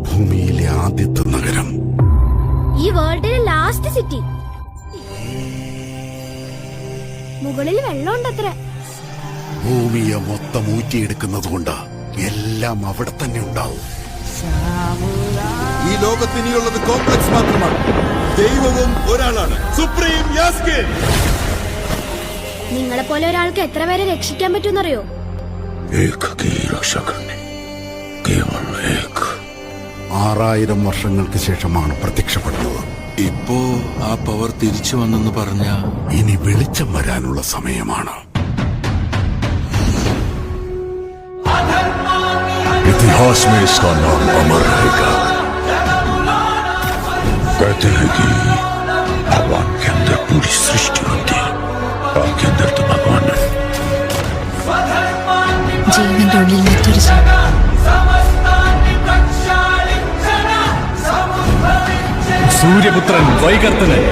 ഭൂമിയിലെ ആദ്യത്തെ നഗരം, ഈ വേൾഡിലെ ലാസ്റ്റ് സിറ്റി. മുകളിൽ വെള്ളമുണ്ടത്ര. ഭൂമിയെ മൊത്തം ഊറ്റിയെടുക്കുന്നത് കൊണ്ട് എല്ലാം അവിടെ തന്നെ ഉണ്ടാവും. ഈ ലോകത്തിനിയുള്ളത് കോംപ്ലക്സ് മാത്രമാണ്. ദൈവവും ഒരാളാണ്, സുപ്രീം യാസ്കിൻ. നിങ്ങളെ പോലെ ഒരാൾക്ക് എത്ര പേരെ രക്ഷിക്കാൻ പറ്റുമെന്നറിയോ? 6000 വർഷങ്ങൾക്ക് ശേഷമാണ് പ്രത്യക്ഷപ്പെടുന്നത്. ഇപ്പോ ആ പവർ തിരിച്ചു വന്നെന്ന് പറഞ്ഞ ഇനി വെളിച്ചം വരാനുള്ള സമയമാണ്. इतिहास में इसका नाम अमर रहेगा। कहते हैं कि भगवान के अंदर पूरी सृष्टि होती है, आपके अंदर तो भगवान है। ജീവന്റെ ഉള്ളിൽ മറ്റൊരു സൂര്യപുത്രൻ വൈകർത്തനൻ